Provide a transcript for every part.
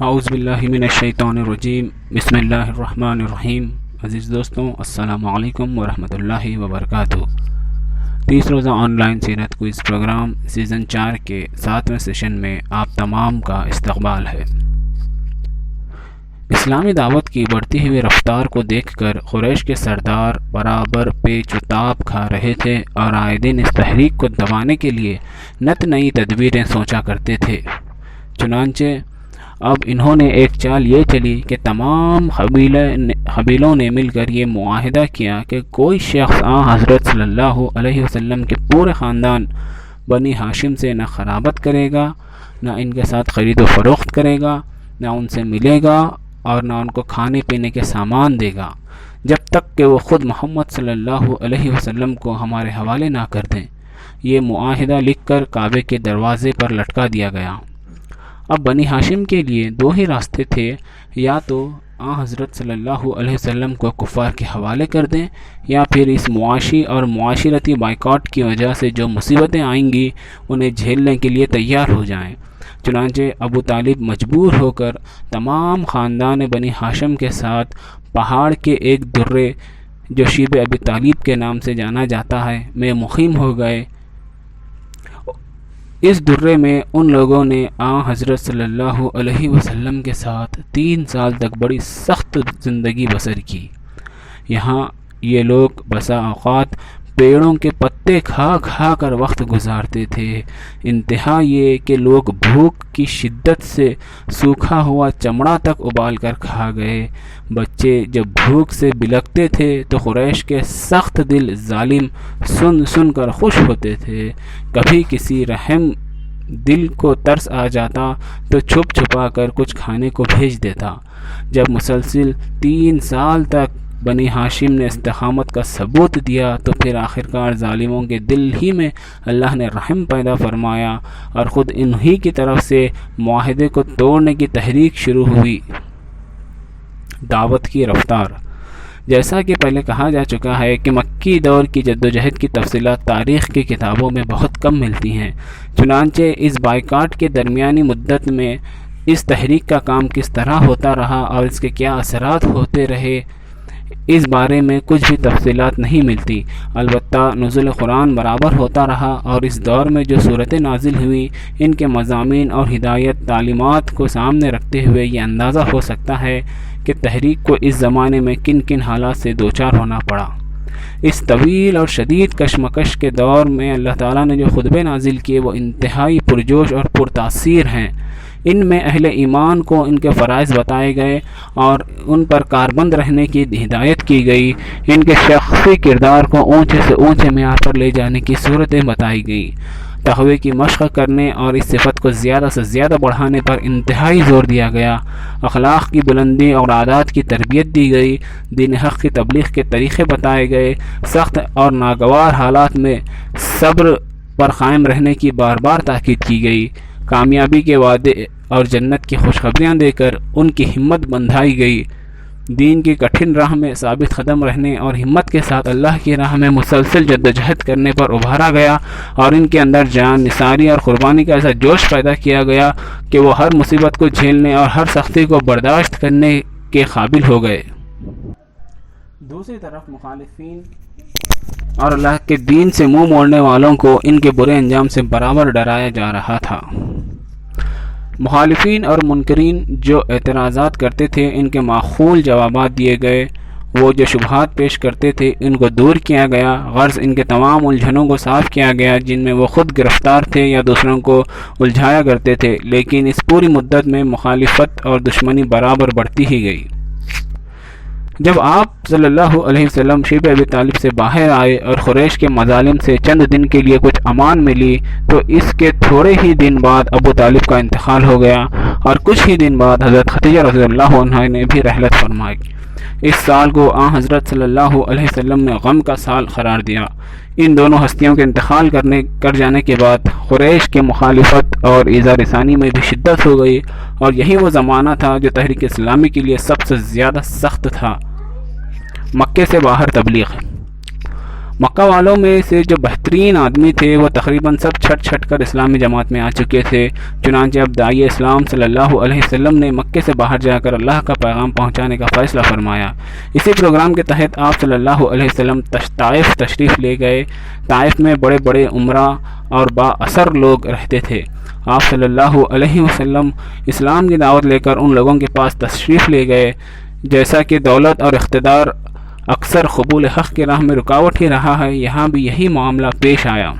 اعوذ باللہ من الشیطان الرجیم بسم اللہ الرحمن الرحیم۔ عزیز دوستوں، السلام علیکم ورحمۃ اللہ وبرکاتہ۔ 30 روزہ آن لائن سیرت کوئز پروگرام سیزن 4 کے 7ویں سیشن میں آپ تمام کا استقبال ہے۔ اسلامی دعوت کی بڑھتی ہوئی رفتار کو دیکھ کر قریش کے سردار برابر پیچ و تاب کھا رہے تھے اور آئے دن اس تحریک کو دبانے کے لیے نت نئی تدبیریں سوچا کرتے تھے۔ چنانچہ اب انہوں نے ایک چال یہ چلی کہ تمام قبیلوں نے مل کر یہ معاہدہ کیا کہ کوئی شخص حضرت صلی اللہ علیہ وسلم کے پورے خاندان بنی ہاشم سے نہ خرابت کرے گا، نہ ان کے ساتھ خرید و فروخت کرے گا، نہ ان سے ملے گا اور نہ ان کو کھانے پینے کے سامان دے گا جب تک کہ وہ خود محمد صلی اللہ علیہ وسلم کو ہمارے حوالے نہ کر دیں۔ یہ معاہدہ لکھ کر کعبے کے دروازے پر لٹکا دیا گیا۔ اب بنی ہاشم کے لیے دو ہی راستے تھے، یا تو حضرت صلی اللہ علیہ وسلم کو کفار کے حوالے کر دیں، یا پھر اس معاشی اور معاشرتی بائیکاٹ کی وجہ سے جو مصیبتیں آئیں گی انہیں جھیلنے کے لیے تیار ہو جائیں۔ چنانچہ ابو طالب مجبور ہو کر تمام خاندان بنی ہاشم کے ساتھ پہاڑ کے ایک درے جو شیب ابی طالب کے نام سے جانا جاتا ہے میں مقیم ہو گئے۔ اس درے میں ان لوگوں نے حضرت صلی اللہ علیہ وسلم کے ساتھ 3 سال تک بڑی سخت زندگی بسر کی۔ یہاں یہ لوگ بسا اوقات پیڑوں کے پتے کھا کھا کر وقت گزارتے تھے۔ انتہا یہ کہ لوگ بھوک کی شدت سے سوکھا ہوا چمڑا تک ابال کر کھا گئے۔ بچے جب بھوک سے بلکتے تھے تو قریش کے سخت دل ظالم سن کر خوش ہوتے تھے۔ کبھی کسی رحم دل کو ترس آ جاتا تو چھپ چھپا کر کچھ کھانے کو بھیج دیتا۔ جب مسلسل 3 سال تک بنی ہاشم نے استقامت کا ثبوت دیا تو پھر آخرکار ظالموں کے دل ہی میں اللہ نے رحم پیدا فرمایا اور خود انہی کی طرف سے معاہدے کو توڑنے کی تحریک شروع ہوئی۔ دعوت کی رفتار۔ جیسا کہ پہلے کہا جا چکا ہے کہ مکی دور کی جدوجہد کی تفصیلات تاریخ کی کتابوں میں بہت کم ملتی ہیں۔ چنانچہ اس بائیکاٹ کے درمیانی مدت میں اس تحریک کا کام کس طرح ہوتا رہا اور اس کے کیا اثرات ہوتے رہے، اس بارے میں کچھ بھی تفصیلات نہیں ملتی۔ البتہ نزول قرآن برابر ہوتا رہا اور اس دور میں جو صورتیں نازل ہوئیں ان کے مضامین اور ہدایت تعلیمات کو سامنے رکھتے ہوئے یہ اندازہ ہو سکتا ہے کہ تحریک کو اس زمانے میں کن کن حالات سے دوچار ہونا پڑا۔ اس طویل اور شدید کشمکش کے دور میں اللہ تعالیٰ نے جو خطبے نازل کیے وہ انتہائی پرجوش اور پرتاثیر ہیں۔ ان میں اہل ایمان کو ان کے فرائض بتائے گئے اور ان پر کاربند رہنے کی ہدایت کی گئی۔ ان کے شخصی کردار کو اونچے سے اونچے معیار پر لے جانے کی صورتیں بتائی گئی۔ تقوی کی مشق کرنے اور اس صفت کو زیادہ سے زیادہ بڑھانے پر انتہائی زور دیا گیا۔ اخلاق کی بلندی اور عادات کی تربیت دی گئی۔ دین حق کی تبلیغ کے طریقے بتائے گئے۔ سخت اور ناگوار حالات میں صبر پر قائم رہنے کی بار بار تاکید کی گئی۔ کامیابی کے وعدے اور جنت کی خوشخبریاں دے کر ان کی ہمت بندھائی گئی۔ دین کی کٹھن راہ میں ثابت قدم رہنے اور ہمت کے ساتھ اللہ کی راہ میں مسلسل جدوجہد کرنے پر ابھارا گیا اور ان کے اندر جان نثاری اور قربانی کا ایسا جوش پیدا کیا گیا کہ وہ ہر مصیبت کو جھیلنے اور ہر سختی کو برداشت کرنے کے قابل ہو گئے۔ دوسری طرف مخالفین اور اللہ کے دین سے منہ موڑنے والوں کو ان کے برے انجام سے برابر ڈرایا جا رہا تھا۔ مخالفین اور منکرین جو اعتراضات کرتے تھے ان کے معقول جوابات دیے گئے۔ وہ جو شبہات پیش کرتے تھے ان کو دور کیا گیا، غرض ان کے تمام الجھنوں کو صاف کیا گیا جن میں وہ خود گرفتار تھے یا دوسروں کو الجھایا کرتے تھے۔ لیکن اس پوری مدت میں مخالفت اور دشمنی برابر بڑھتی ہی گئی۔ جب آپ صلی اللہ علیہ وسلم شیب ابی طالب سے باہر آئے اور قریش کے مظالم سے چند دن کے لیے کچھ امان ملی تو اس کے تھوڑے ہی دن بعد ابو طالب کا انتقال ہو گیا اور کچھ ہی دن بعد حضرت خدیجہ رضی اللہ عنہا نے بھی رحلت فرمائی۔ اس سال کو حضرت صلی اللہ علیہ وسلم نے غم کا سال قرار دیا۔ ان دونوں ہستیوں کے انتقال کر جانے کے بعد قریش کی مخالفت اور ایذا رسانی میں بھی شدت ہو گئی اور یہی وہ زمانہ تھا جو تحریک اسلامی کے لیے سب سے زیادہ سخت تھا۔ مکے سے باہر تبلیغ۔ مکہ والوں میں سے جو بہترین آدمی تھے وہ تقریباً سب چھٹ چھٹ کر اسلامی جماعت میں آ چکے تھے۔ چنانچہ اب داعی اسلام صلی اللہ علیہ وسلم نے مکے سے باہر جا کر اللہ کا پیغام پہنچانے کا فیصلہ فرمایا۔ اسی پروگرام کے تحت آپ صلی اللہ علیہ وسلم طائف تشریف لے گئے۔ طائف میں بڑے بڑے عمرا اور با اثر لوگ رہتے تھے۔ آپ صلی اللہ علیہ وسلم اسلام کی دعوت لے کر ان لوگوں کے پاس تشریف لے گئے۔ جیسا کہ دولت اور اقتدار اکثر قبول حق کی راہ میں رکاوٹ ہی رہا ہے، یہاں بھی یہی معاملہ پیش آیا۔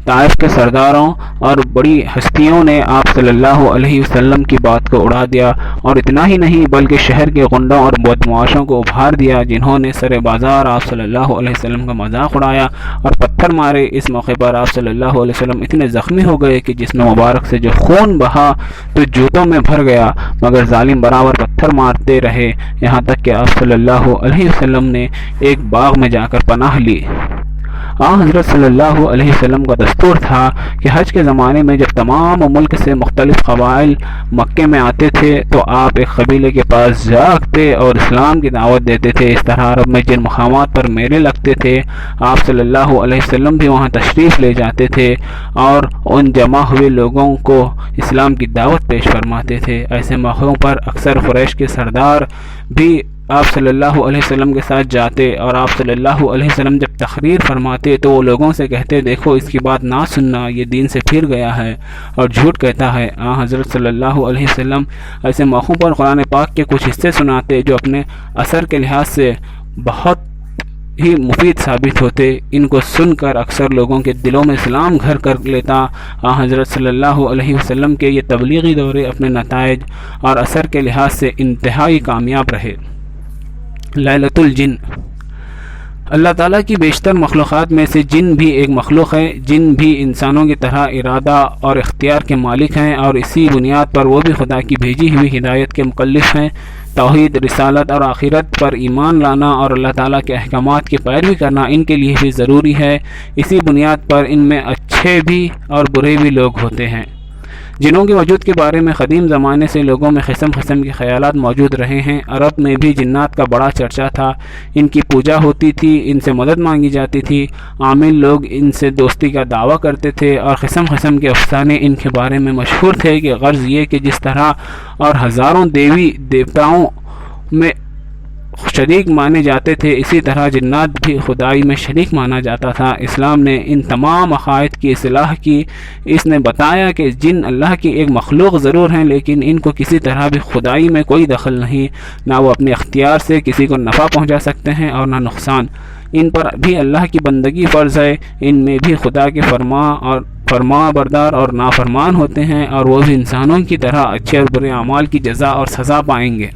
طائف کے سرداروں اور بڑی ہستیوں نے آپ صلی اللہ علیہ وسلم کی بات کو اڑا دیا، اور اتنا ہی نہیں بلکہ شہر کے غنڈوں اور بدمعاشوں کو ابھار دیا، جنہوں نے سر بازار آپ صلی اللہ علیہ وسلم کا مذاق اڑایا اور پتھر مارے۔ اس موقع پر آپ صلی اللہ علیہ وسلم اتنے زخمی ہو گئے کہ جسم مبارک سے جو خون بہا تو جوتوں میں بھر گیا، مگر ظالم برابر پتھر مارتے رہے، یہاں تک کہ آپ صلی اللہ علیہ وسلم نے ایک باغ میں جا کر پناہ لی۔ حضرت صلی اللہ علیہ وسلم کا دستور تھا کہ حج کے زمانے میں جب تمام ملک سے مختلف قبائل مکے میں آتے تھے تو آپ ایک قبیلے کے پاس جاتے اور اسلام کی دعوت دیتے تھے۔ اس طرح عرب میں جن مقامات پر میلے لگتے تھے آپ صلی اللہ علیہ وسلم بھی وہاں تشریف لے جاتے تھے اور ان جمع ہوئے لوگوں کو اسلام کی دعوت پیش فرماتے تھے۔ ایسے موقعوں پر اکثر قریش کے سردار بھی آپ صلی اللہ علیہ وسلم کے ساتھ جاتے، اور آپ صلی اللہ علیہ وسلم جب تقریر فرماتے تو وہ لوگوں سے کہتے، دیکھو اس کی بات نہ سننا، یہ دین سے پھر گیا ہے اور جھوٹ کہتا ہے۔ حضرت صلی اللہ علیہ وسلم ایسے موقعوں پر قرآن پاک کے کچھ حصے سناتے جو اپنے اثر کے لحاظ سے بہت ہی مفید ثابت ہوتے۔ ان کو سن کر اکثر لوگوں کے دلوں میں اسلام گھر کر لیتا۔ حضرت صلی اللہ علیہ وسلم کے یہ تبلیغی دورے اپنے نتائج اور اثر کے لحاظ سے انتہائی کامیاب رہے۔ لیلۃ الجن، اللہ تعالیٰ کی بیشتر مخلوقات میں سے جن بھی ایک مخلوق ہے۔ جن بھی انسانوں کی طرح ارادہ اور اختیار کے مالک ہیں، اور اسی بنیاد پر وہ بھی خدا کی بھیجی ہوئی ہدایت کے مکلف ہیں۔ توحید، رسالت اور آخرت پر ایمان لانا اور اللہ تعالیٰ کے احکامات کی پیروی کرنا ان کے لیے بھی ضروری ہے۔ اسی بنیاد پر ان میں اچھے بھی اور برے بھی لوگ ہوتے ہیں۔ جنوں کے وجود کے بارے میں قدیم زمانے سے لوگوں میں قسم قسم کے خیالات موجود رہے ہیں۔ عرب میں بھی جنات کا بڑا چرچا تھا، ان کی پوجا ہوتی تھی، ان سے مدد مانگی جاتی تھی، عامل لوگ ان سے دوستی کا دعویٰ کرتے تھے، اور قسم قسم کے افسانے ان کے بارے میں مشہور تھے کہ غرض یہ کہ جس طرح اور ہزاروں دیوی دیوتاؤں میں شریک مانے جاتے تھے، اسی طرح جنات بھی خدائی میں شریک مانا جاتا تھا۔ اسلام نے ان تمام عقائد کی اصلاح کی۔ اس نے بتایا کہ جن اللہ کی ایک مخلوق ضرور ہیں، لیکن ان کو کسی طرح بھی خدائی میں کوئی دخل نہیں، نہ وہ اپنے اختیار سے کسی کو نفع پہنچا سکتے ہیں اور نہ نقصان۔ ان پر بھی اللہ کی بندگی فرض ہے، ان میں بھی خدا کے فرما بردار اور نافرمان ہوتے ہیں، اور وہ بھی انسانوں کی طرح اچھے اور برے اعمال کی جزا اور سزا پائیں گے۔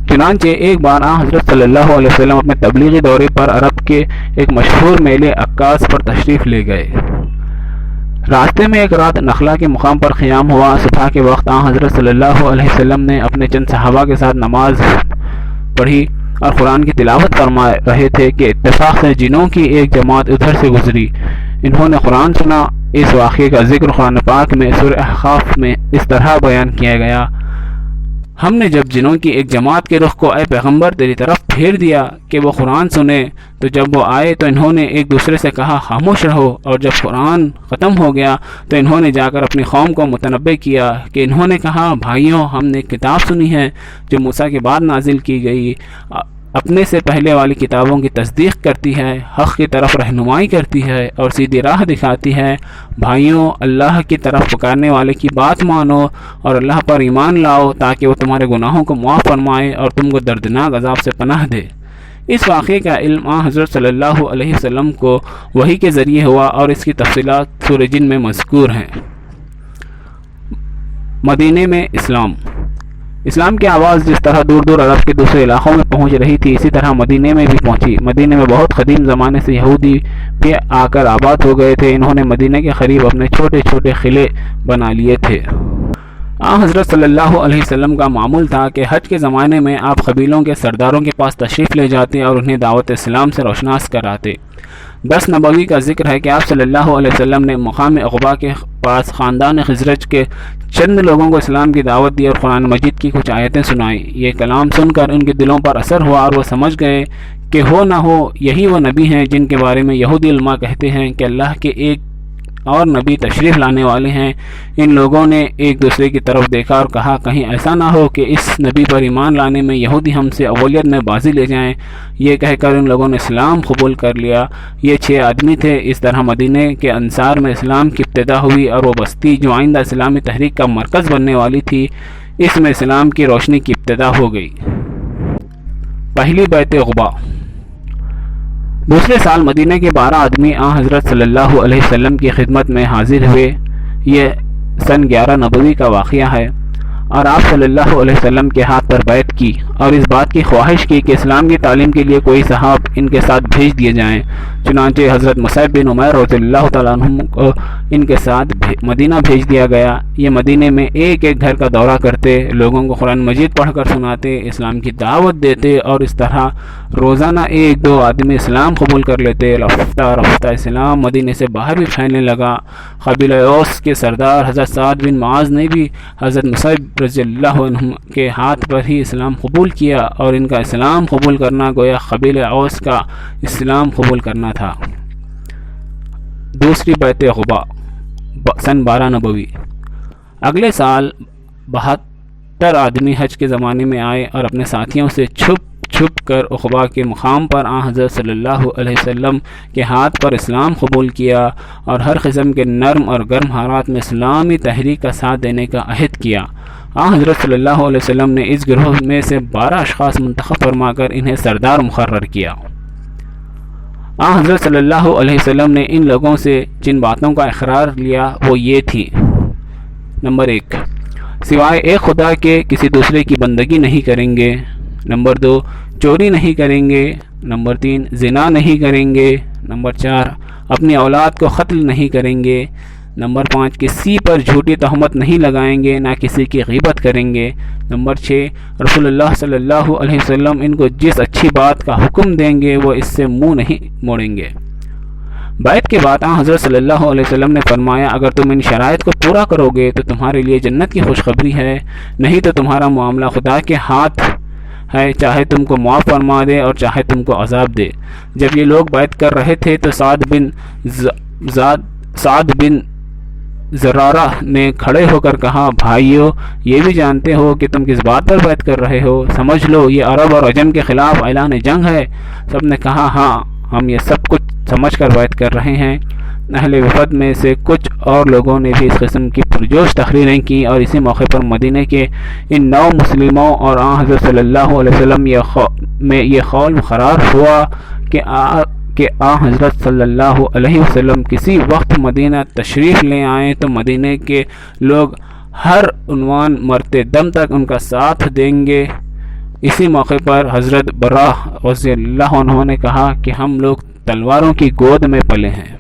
چنانچہ ایک بار حضرت صلی اللہ علیہ وسلم اپنے تبلیغی دورے پر عرب کے ایک مشہور میلے عکاظ پر تشریف لے گئے۔ راستے میں ایک رات نخلا کے مقام پر قیام ہوا۔ صبح کے وقت حضرت صلی اللہ علیہ وسلم نے اپنے چند صحابہ کے ساتھ نماز پڑھی اور قرآن کی تلاوت فرما رہے تھے کہ اتفاق سے جنوں کی ایک جماعت ادھر سے گزری۔ انہوں نے قرآن سنا۔ اس واقعے کا ذکر قرآن پاک میں سورہ احقاف میں اس طرح بیان کیا گیا، ہم نے جب جنوں کی ایک جماعت کے رخ کو اے پیغمبر تیری طرف پھیر دیا کہ وہ قرآن سنے، تو جب وہ آئے تو انہوں نے ایک دوسرے سے کہا خاموش رہو، اور جب قرآن ختم ہو گیا تو انہوں نے جا کر اپنی قوم کو متنبہ کیا کہ انہوں نے کہا بھائیوں، ہم نے ایک کتاب سنی ہے جو موسیٰ کے بعد نازل کی گئی، اپنے سے پہلے والی کتابوں کی تصدیق کرتی ہے، حق کی طرف رہنمائی کرتی ہے اور سیدھی راہ دکھاتی ہے۔ بھائیوں، اللہ کی طرف پکارنے والے کی بات مانو اور اللہ پر ایمان لاؤ تاکہ وہ تمہارے گناہوں کو معاف فرمائے اور تم کو دردناک عذاب سے پناہ دے۔ اس واقعے کا علم حضرت صلی اللہ علیہ وسلم کو وحی کے ذریعے ہوا، اور اس کی تفصیلات سورہ جن میں مذکور ہیں۔ مدینے میں اسلام کی آواز جس طرح دور دور عرب کے دوسرے علاقوں میں پہنچ رہی تھی، اسی طرح مدینے میں بھی پہنچی۔ مدینے میں بہت قدیم زمانے سے یہودی بھی آ کر آباد ہو گئے تھے۔ انہوں نے مدینے کے قریب اپنے چھوٹے چھوٹے قلعے بنا لیے تھے۔ حضرت صلی اللہ علیہ وسلم کا معمول تھا کہ حج کے زمانے میں آپ قبیلوں کے سرداروں کے پاس تشریف لے جاتے اور انہیں دعوت اسلام سے روشناس کراتے۔ 10 نبوی کا ذکر ہے کہ آپ صلی اللہ علیہ وسلم نے مقام عقبہ کے پاس خاندان خزرج کے چند لوگوں کو اسلام کی دعوت دی اور قرآن مجید کی کچھ آیتیں سنائی۔ یہ کلام سن کر ان کے دلوں پر اثر ہوا اور وہ سمجھ گئے کہ ہو نہ ہو یہی وہ نبی ہیں جن کے بارے میں یہودی علماء کہتے ہیں کہ اللہ کے ایک اور نبی تشریف لانے والے ہیں۔ ان لوگوں نے ایک دوسرے کی طرف دیکھا اور کہا کہیں ایسا نہ ہو کہ اس نبی پر ایمان لانے میں یہودی ہم سے اولیت میں بازی لے جائیں۔ یہ کہہ کر ان لوگوں نے اسلام قبول کر لیا۔ یہ 6 آدمی تھے۔ اس طرح مدینہ کے انصار میں اسلام کی ابتدا ہوئی اور وہ بستی جو آئندہ اسلامی تحریک کا مرکز بننے والی تھی، اس میں اسلام کی روشنی کی ابتدا ہو گئی۔ پہلی بیعت عقبہ۔ دوسرے سال مدینہ کے 12 آدمی آن حضرت صلی اللہ علیہ وسلم کی خدمت میں حاضر ہوئے۔ یہ سن 11 نبوی کا واقعہ ہے، اور آپ صلی اللہ علیہ وسلم کے ہاتھ پر بیعت کی اور اس بات کی خواہش کی کہ اسلام کی تعلیم کے لیے کوئی صحاب ان کے ساتھ بھیج دیے جائیں۔ چنانچہ حضرت مصعب بن عمیر رضی اللہ تعالیٰ عنہ کو ان کے ساتھ مدینہ بھیج دیا گیا۔ یہ مدینہ میں ایک ایک گھر کا دورہ کرتے، لوگوں کو قرآن مجید پڑھ کر سناتے، اسلام کی دعوت دیتے، اور اس طرح روزانہ 1-2 آدمی اسلام قبول کر لیتے۔ رفتہ رفتہ اسلام مدینہ سے باہر بھی پھیلنے لگا۔ قبیلہ اوس کے سردار حضرت سعد بن معاذ نے بھی حضرت مصعب رضی اللہ عنہ کے ہاتھ پر ہی اسلام قبول کیا، اور ان کا اسلام قبول کرنا گویا قبیلہ اوس کا اسلام قبول کرنا تھا۔ دوسری بیعت عقبہ سن 12 نبوی۔ اگلے سال 72 آدمی حج کے زمانے میں آئے اور اپنے ساتھیوں سے چھپ کر عقبہ کے مقام پر آن حضرت صلی اللہ علیہ وسلم کے ہاتھ پر اسلام قبول کیا، اور ہر قسم کے نرم اور گرم حالات میں اسلامی تحریک کا ساتھ دینے کا عہد کیا۔ آن حضرت صلی اللہ علیہ وسلم نے اس گروہ میں سے 12 اشخاص منتخب فرما کر انہیں سردار مقرر کیا۔ آن حضرت صلی اللہ علیہ وسلم نے ان لوگوں سے جن باتوں کا اقرار لیا وہ یہ تھی: نمبر 1، سوائے ایک خدا کے کسی دوسرے کی بندگی نہیں کریں گے۔ نمبر 2، چوری نہیں کریں گے۔ نمبر 3، زنا نہیں کریں گے۔ نمبر 4، اپنی اولاد کو قتل نہیں کریں گے۔ نمبر 5، کسی پر جھوٹی تہمت نہیں لگائیں گے، نہ کسی کی غیبت کریں گے۔ نمبر 6، رسول اللہ صلی اللہ علیہ وسلم ان کو جس اچھی بات کا حکم دیں گے وہ اس سے منہ نہیں موڑیں گے۔ بیعت کے بعد حضرت صلی اللہ علیہ وسلم نے فرمایا اگر تم ان شرائط کو پورا کرو گے تو تمہارے لیے جنت کی خوشخبری ہے، نہیں تو تمہارا معاملہ خدا کے ہاتھ ہے، چاہے تم کو معاف فرما دے اور چاہے تم کو عذاب دے۔ جب یہ لوگ بیعت کر رہے تھے تو سعد بن زرارہ نے کھڑے ہو کر کہا، بھائیو، یہ بھی جانتے ہو کہ تم کس بات پر بیعت کر رہے ہو؟ سمجھ لو یہ عرب اور عجم کے خلاف اعلان جنگ ہے۔ سب نے کہا، ہاں، ہم یہ سب کچھ سمجھ کر بیعت کر رہے ہیں۔ اہل وفد میں سے کچھ اور لوگوں نے بھی اس قسم کی پرجوش تقریریں کی، اور اسی موقع پر مدینہ کے ان 9 مسلموں اور حضرت صلی اللہ علیہ وسلم میں یہ قول قرار ہوا کہ حضرت صلی اللہ علیہ وسلم کسی وقت مدینہ تشریف لے آئیں تو مدینہ کے لوگ ہر عنوان مرتے دم تک ان کا ساتھ دیں گے۔ اسی موقع پر حضرت براہ رضی اللہ عنہ نے کہا کہ ہم لوگ تلواروں کی گود میں پلے ہیں۔